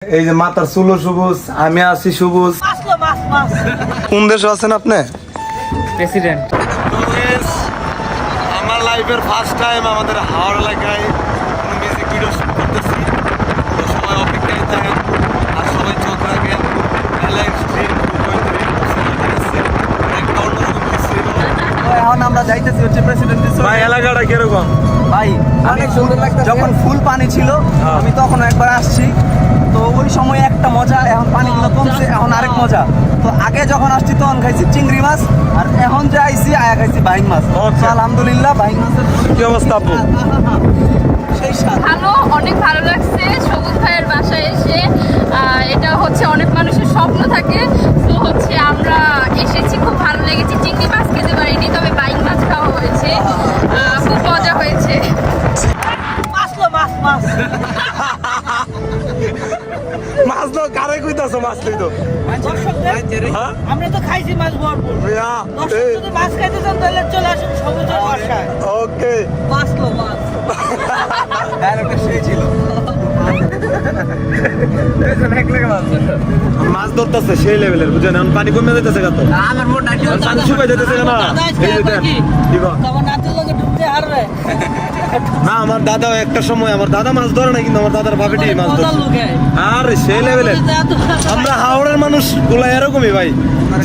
এই যে মাথার চুলো সবুজ, আমি আছি সবুজ। কোন দেশে আছেন আপনি? প্রেসিডেন্ট। আমার লাইফের ফার্স্ট টাইম আমাদের হাওড় এলাকায় মিউজিক ভিডিও শুট করতেছি। তো সবাই অপেক্ষায় থাকেন আর সবাই চোখ রাখেন। এখন আমরা যাইতেছি হচ্ছে প্রেসিডেন্ট ভাই এলাকাটা কিরকম? ভাই অনেক সুন্দর লাগছে। যখন ফুল পানি ছিল আমি তখন একবার আসছি, তো ওই সময় একটা মজা, এখন পানিগুলো কমছে, এখন আরেক মজা। তো আগে যখন আসছি তখন খাইছি চিংড়ি মাছ, আর এখন যে আইছি আয়া খাইছি বাইং মাছ। তো আলহামদুলিল্লাহ বাইং মাছের কি অবস্থা আপু? সেই স্বাদ। ভালো, অনেক ভালো লাগছে সবুজ ভাইয়ের বাসায় এসে। এটা হচ্ছে অনেক মানুষের স্বপ্ন থাকে, তো হচ্ছে আমরা এসেছি, খুব ভালো লেগেছে। চিংড়ি মাছ খেতে পারিনি, তবে বাইং মাছ খাওয়া হয়েছে, খুব মজা হয়েছে। মাছ তো কারে কইতাছো? মাছ লই তো আমরা তো খাইছি মাছ ভরপুর। মিয়া দর্শক যদি মাছ খাইতে চান তাহলে চলে আসুন সবুজের বাসায়। ওকে মাছ লো মাছ। ডায়লগটা সেই ছিল। মাছ ধরতেছে সেই লেভেলের, বুঝেন? এখন পানি কমে যাইতেছে কত, আমার মোট পানি শুকাই যাইতেছে না। এই যে দেন, কি গো? তখন নাতের লোকে ঢুকতে হারবে। না, আমার দাদা একটা সময়, আমার দাদা মাছ ধরে না, কিন্তু আমার দাদার ভাবিটি মাছ মজার ধরে। লোকে। আর সেই লেভেলের আমরা হাওড়ের মানুষ গুলা এরকমই ভাই।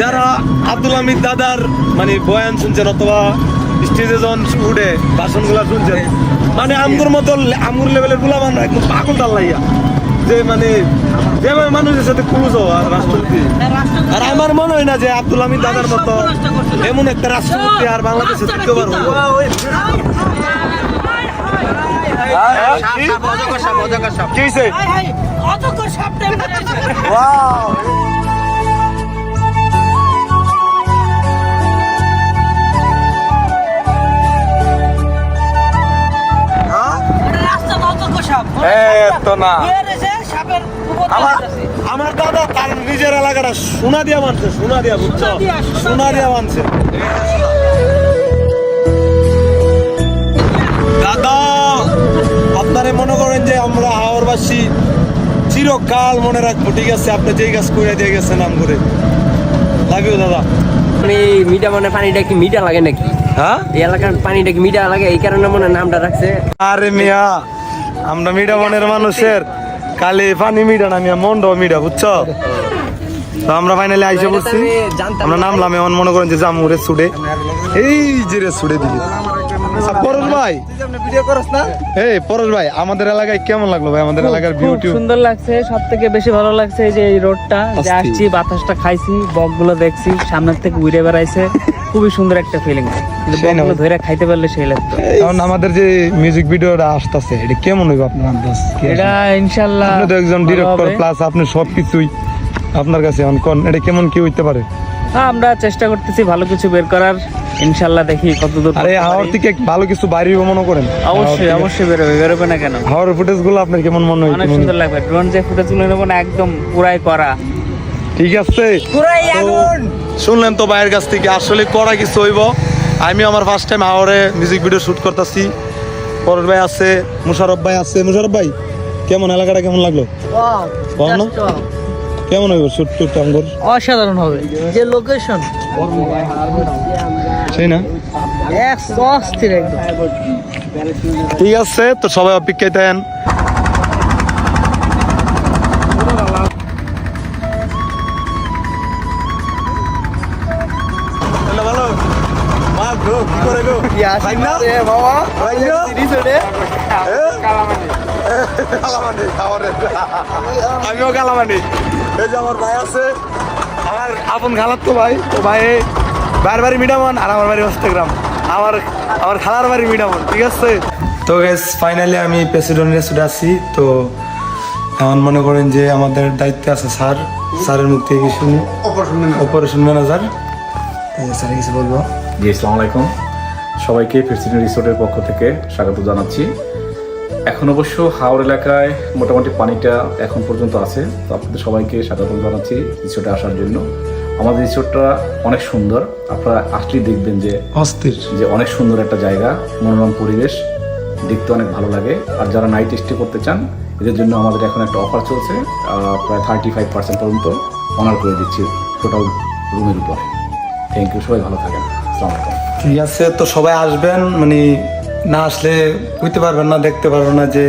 যারা আব্দুল হামিদ দাদার মানে বয়ান শুনছেন অথবা স্টেজে যখন উঠে ভাষণ গুলা শুনছেন, মানে আমগুর মতো আমগুর লেভেলের গুলা মানে একদম পাগল ডাল লাইয়া, যে মানে যেভাবে মানুষের সাথে ক্লোজ হওয়া রাষ্ট্রপতি। আর আমার মনে হয় না যে আব্দুল হামিদ দাদার মতো এমন একটা রাষ্ট্রপতি আর বাংলাদেশে দ্বিতীয়বার হইব। কি হইছে? অযোগ্য সাপটা বেরিয়েছে। ওয়াও! এটা রাস্তার অযোগ্য সাপ। এত না। বের এসে সাপের উপর আমার যাইতেছে। আমার দাদা তার নিজের এলাকাটা সোনা দিয়া মানছে, সোনা দিয়া, বুঝছো? সোনা দিয়া মানছে। দাদা আপনারে মনে করেন যে আমরা হাওড়বাসী চিরকাল মনে রাখবো, ঠিক আছে? আপনি যেই গাছ করে দিয়ে গেছেন নাম করে, লাভ ইউ দাদা। এই মিঠা মানে পানিটা কি মিঠা লাগে নাকি? হ্যাঁ, এই এলাকার পানিটা কি মিঠা লাগে, এই কারণে মনে হয় নামটা রাখছে। আরে মিয়া, আমরা মিঠা মনের মানুষের কালি পানি মিঠা না মিয়া, মনটাও মিঠা, বুঝছো? তো আমরা ফাইনালি আইসা পড়ছি, আমরা নামলাম। এমন মনে করেন যে জামুরে ছুটে, এই যে রে ছুটে দিকে। পরশ ভাই, ভিডিও করছ না? এই পরশ ভাই, আমাদের এলাকায় কেমন লাগলো ভাই? আমাদের এলাকার খুব বিউটি সুন্দর লাগছে। সব থেকে বেশি ভালো লাগছে এই যে এই রোডটা, যে অস্থির। আসছি, বাতাসটা খাইছি, বকগুলো দেখছি, সামনের থেকে উড়ে বেড়াইছে, খুবই সুন্দর একটা ফিলিং। কিন্তু সেই না বকগুলো ধরে খাইতে পারলে সেই লাগতো। এখন আমাদের যে মিউজিক ভিডিওটা আসতেছে, এটা কেমন হইব আপনার আন্দাজ? এটা ইনশাল্লাহ আপনি তো একজন ভালো ডিরেক্টর হবে। প্লাস আপনি সবকিছুই আপনার কাছে এখন কোন, এটা কেমন কি হইতে পারে? হ্যাঁ, আমরা চেষ্টা করতেছি ভালো কিছু বের করার। ইনশাল্লাহ দেখি কতদূর আরে করতে হাওড় পারি। থেকে ভালো কিছু বাইরে মনে করেন? অবশ্যই অবশ্যই বেরোবে, বেরোবে না কেন? হাওড়ের ফুটেজ গুলো আপনার কেমন মনে হয়? অনেক সুন্দর লাগবে। ড্রোন যে ফুটেজ গুলো নেবো না, একদম পুরাই করা। ঠিক আছে, তো শুনলেন তো ভাইয়ের কাছ থেকে, আসলে করা কিছু হইব। আমি আমার ফার্স্ট টাইম হাওড়ে মিউজিক ভিডিও শুট করতেছি। পরের ভাই আছে, মুশারফ ভাই আছে। মুশারফ ভাই, কেমন এলাকাটা কেমন লাগলো? বলো না? কেমন হইব শুট টুট আমগর? অসাধারণ হবে। যে লোকেশন সেই না? অস্থির একদম। ঠিক আছে, তো সবাই অপেক্ষায় থাকেন। ভালো মা গো, কি করে গো? ভাই না? ভাই না? কালামানি, আমিও কালামানি। এই যে আমার ভাই আছে, আমার আপন খালার তো ভাই। তো ভাই ভাইয়ের বাড়ি মিঠামন আর আমার বাড়ি হস্তগ্রাম, আমার খালার বাড়ি মিঠামন, ঠিক আছে? তো গাইস ফাইনালি আমি প্রেসিডেন্টের সুটে আছি। তো এখন মনে করেন যে আমাদের দায়িত্বে আছে স্যার, স্যারের মুখ থেকে শুনি। অপারেশন ম্যানেজার স্যার কিছু বলবো? জি, আসসালামু আলাইকুম। সবাইকে প্রেসিডেন্ট রিসোর্টের পক্ষ থেকে স্বাগত জানাচ্ছি। এখন অবশ্য হাওড় এলাকায় মোটামুটি পানিটা এখন পর্যন্ত আছে, তো আপনাদের সবাইকে স্বাগত জানাচ্ছি রিসোর্টে আসার জন্য। আমাদের রিসোর্টটা অনেক সুন্দর, আপনারা আসলেই দেখবেন যে অস্থির, যে অনেক সুন্দর একটা জায়গা, মনোরম পরিবেশ, দেখতে অনেক ভালো লাগে। আর যারা নাইট স্টে করতে চান এদের জন্য আমাদের এখন একটা অফার চলছে, প্রায় 35% পর্যন্ত অনার করে দিচ্ছি টোটাল রুমের উপর। থ্যাংক ইউ, সবাই ভালো থাকেন, আসসালামু আলাইকুম। ঠিক আছে, তো সবাই আসবেন, মানে না আসলে বুঝতে পারবেন না, দেখতে পারবেন না যে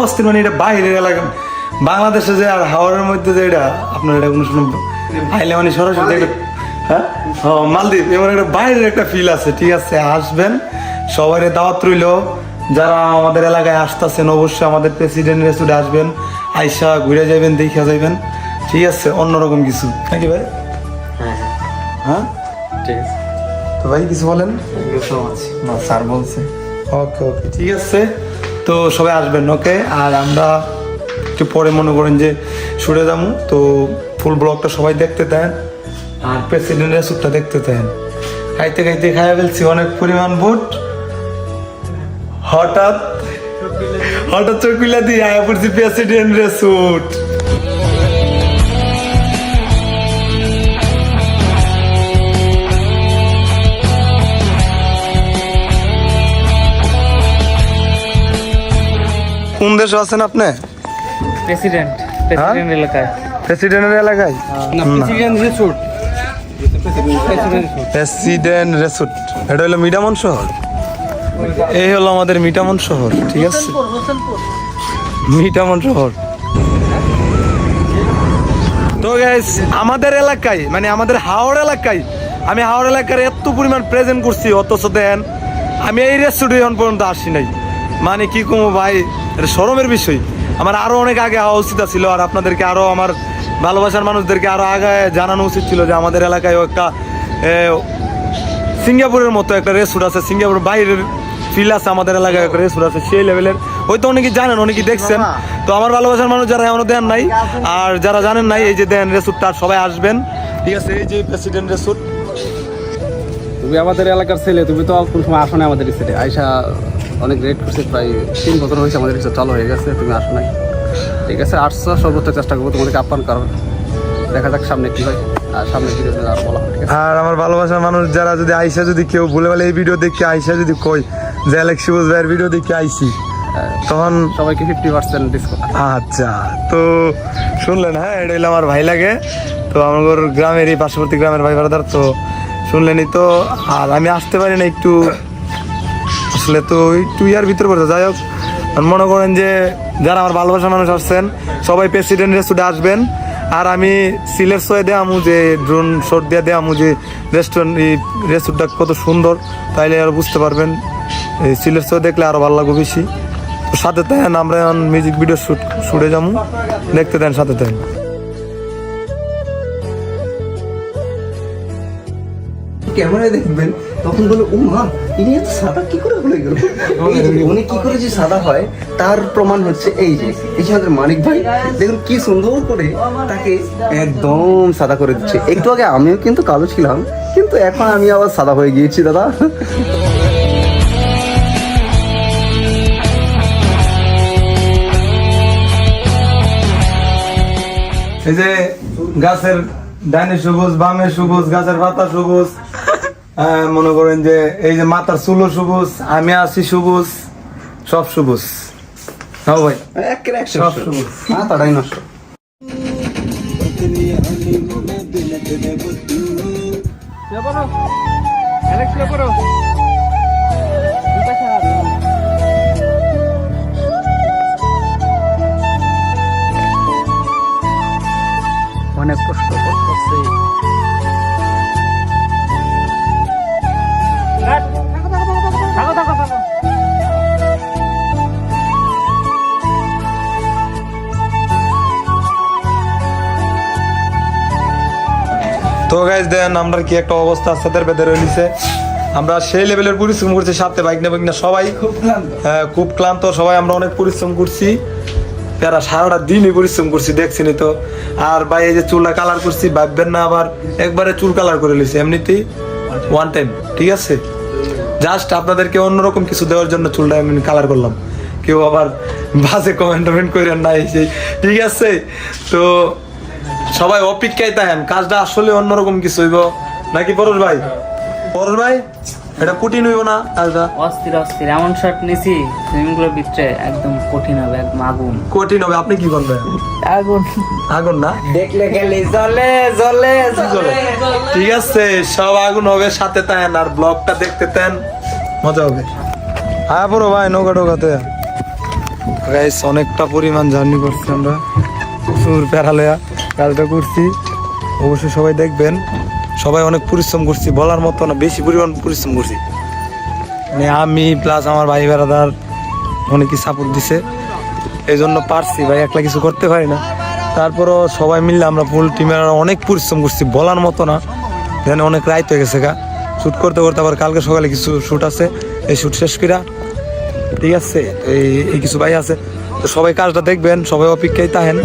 অস্থির, মানে এটা বাইরের এলাকা, বাংলাদেশে যে আর হাওড়ের মধ্যে যে এটা আপনার এটা কোনো শুনুন আইলে মানে সরাসরি একটা হ্যাঁ মালদ্বীপ এমন একটা বাইরের একটা ফিল আছে। ঠিক আছে, আসবেন, সবাই দাওয়াত রইল। যারা আমাদের এলাকায় আসতেছেন অবশ্যই আমাদের প্রেসিডেন্ট রেস্টুরে আসবেন, আইসা ঘুরে যাবেন, দেখে যাবেন। ঠিক আছে, অন্যরকম কিছু নাকি ভাই? হ্যাঁ ঠিক আছে, তো ভাই কিছু বলেন। না স্যার বলছে। ওকে ওকে, ঠিক আছে, তো সবাই আসবেন। ওকে, আর আমরা একটু পরে মনে করেন যে শুটে যাবো, তো ফুল ব্লগটা সবাই দেখতে দেন আর প্রেসিডেন্টের স্যুটটা দেখতে দেন। খাইতে খাইতে খাইয়া ফেলছি অনেক পরিমাণ বুট, হঠাৎ হঠাৎ চোখগুলা দিয়ে আয়া পড়ছি প্রেসিডেন্টের স্যুট। কোন দেশে আছেন আপনি? প্রেসিডেন্ট এলাকায়। প্রেসিডেন্টের এলাকায়? প্রেসিডেন্ট রেসুট, এটা হলো মিঠামন শহর। এই হলো আমাদের মিঠামন শহর। ঠিক আছে, মিঠামন শহর। তো গাইস, আমাদের এলাকায় মানে আমাদের হাওড় এলাকায়, আমি হাওড় এলাকার এত পরিমাণ প্রেজেন্ট করছি, অথচ দেন আমি এই রেস্টুরেন্টে এখন পর্যন্ত আসি নাই। মানে কি কমো ভাই, এটা শরমের বিষয়। আমার আরো অনেক আগে হওয়া উচিত ছিল, আর আপনাদেরকে আরো আমার ভালোবাসার মানুষদেরকে আরো আগে জানানো উচিত ছিল যে আমাদের এলাকায় একটা সিঙ্গাপুরের মতো একটা রেস্টুরেন্ট আছে, সিঙ্গাপুরের বাইরের ফিল আছে আমাদের এলাকায় একটা রেস্টুরেন্ট আছে সেই লেভেলের। হয়তো অনেকেই জানেন, অনেকেই দেখছেন। তো আমার ভালোবাসার মানুষ যারা এখনো দেন নাই আর যারা জানেন নাই, এই যে দেন রেস্টুরেন্টটা, সবাই আসবেন। ঠিক আছে, এই যে প্রেসিডেন্ট রেস্টুরেন্ট। তুমি আমাদের এলাকার ছেলে, তুমি তো কোন সময় আসো না আমাদের রিসোর্টে। আয়সা অনেক রেট করছে, প্রায় 3 বছর হয়েছে আমাদের রিসোর্ট চালু হয়ে গেছে, তুমি আসো নাই। ঠিক আছে, আসছো, সর্বোচ্চ চেষ্টা করবো তোমাদেরকে আপ্যায়ন করার। দেখা যাক সামনে কি হয়, আর সামনে ভিডিও আর বলা হবে। আর আমার ভালোবাসার মানুষ যারা যদি আইসা, যদি কেউ ভুলে বলে এই ভিডিও দেখে আইসা যদি কই যে অ্যালেক্স শিবুজ ভাইয়ের ভিডিও দেখে আইসি, তখন সবাইকে 50% ডিসকাউন্ট। আচ্ছা, তো শুনলেন, হ্যাঁ, এটা হলো আমার ভাই লাগে। তো আমার গ্রামেরই পার্শ্ববর্তী গ্রামের ভাই ব্রাদার, তো শুনলেনই তো। আর আমি আসতে পারি না একটু, আসলে তো একটু ইয়ার ভিতরে পড়ছে। যাই হোক, মনে করেন যে যারা আমার ভালোবাসার মানুষ আসছেন সবাই প্রেসিডেন্ট রেস্টুরেন্টে আসবেন। আর আমি সিলের শোয়ে দেয়ামু যে ড্রোন শট দিয়ে দেয়ামু যে রেস্টুরেন্টটা কত সুন্দর, তাইলে আর বুঝতে পারবেন। এই সিলের শো দেখলে আরও ভালো লাগবে বেশি। তো সাথে দেন, আমরা এখন মিউজিক ভিডিও শুটে যাবো, দেখতে দেন, সাথে দেন। ক্যামেরায় দেখবেন তখন বলে, ও মা, ইনি এত সাদা কি করে হয়ে গেল। উনি কি করে যে সাদা হয় তার প্রমাণ হচ্ছে এই যে আমাদের মানিক ভাই, দেখুন কি সুন্দর করে তাকে একদম সাদা করে দিচ্ছে। একটু আগে আমিও কিন্তু কালো ছিলাম, কিন্তু এখন আমি আবার সাদা হয়ে গিয়েছি দাদা। এই যে গাছের ডাইনে সবুজ, বামে সবুজ, গাছের পাতা সবুজ, মনে করেন যে এই যে মাথার চুলো সবুজ, আমি আছি সবুজ, সব সবুজ। হ্যাঁ ভাই, সব সবুজ, মাথাটাই নষ্ট। অনেক কষ্ট করতেছে। তো গাইজ দেন আমরা কি একটা অবস্থা সাথে বেঁধে রয়েছে। আমরা সেই লেভেলের পরিশ্রম করছি, সাথে বাইক না সবাই খুব ক্লান্ত সবাই। আমরা অনেক পরিশ্রম করছি, প্যারা সারাটা দিনই পরিশ্রম করছি, দেখছিনি তো। আর ভাই এই যে চুলটা কালার করছি, ভাববেন না আবার একবারে চুল কালার করে নিয়েছি, এমনিতেই ওয়ান টাইম। ঠিক আছে, জাস্ট আপনাদেরকে অন্যরকম কিছু দেওয়ার জন্য চুলটা এমনি কালার করলাম। কেউ আবার বাজে কমেন্ট করেন না এসে। ঠিক আছে, তো সবাই অপেক্ষায় থাকেন, কাজটা আসলে অন্যরকম কিছু হইব নাকি পরশ ভাই? পরশ ভাই এটা কঠিন হইব না কাজটা? অস্থির অস্থির এমন শট নিছি সুইমিং পুলের ভিতরে একদম কঠিন হবে, একদম আগুন কঠিন হবে। আপনি কি করবেন? আগুন আগুন না? দেখলে গেলে জ্বলে জ্বলে জ্বলে। ঠিক আছে, সব আগুন হবে, সাথে তেন আর ব্লগটা দেখতে তেন, মজা হবে। হ্যাঁ পুরো ভাই নৌকা টোকাতে গাইস অনেকটা পরিমাণ জার্নি করছি আমরা, প্রচুর প্যারালেয়া কাজটা করছি। অবশ্যই সবাই দেখবেন, সবাই অনেক পরিশ্রম করছি, বলার মতো না, বেশি পরিমাণ পরিশ্রম করছি। মানে আমি প্লাস আমার ভাই বেড়াদার অনেকই সাপোর্ট দিছে, এই জন্য পারছি ভাই, একলা কিছু করতে পারি না। তারপরও সবাই মিললে আমরা ফুল টিমের অনেক পরিশ্রম করছি, বলার মতো না। এখানে অনেক রাইত হয়ে গেছে গা শ্যুট করতে করতে, আবার কালকে সকালে কিছু শ্যুট আছে, এই শ্যুট শেষ করা ঠিক আছে। এই কিছু ভাই আছে, তো সবাই কাজটা দেখবেন, সবাই অপেক্ষায় থাকেন।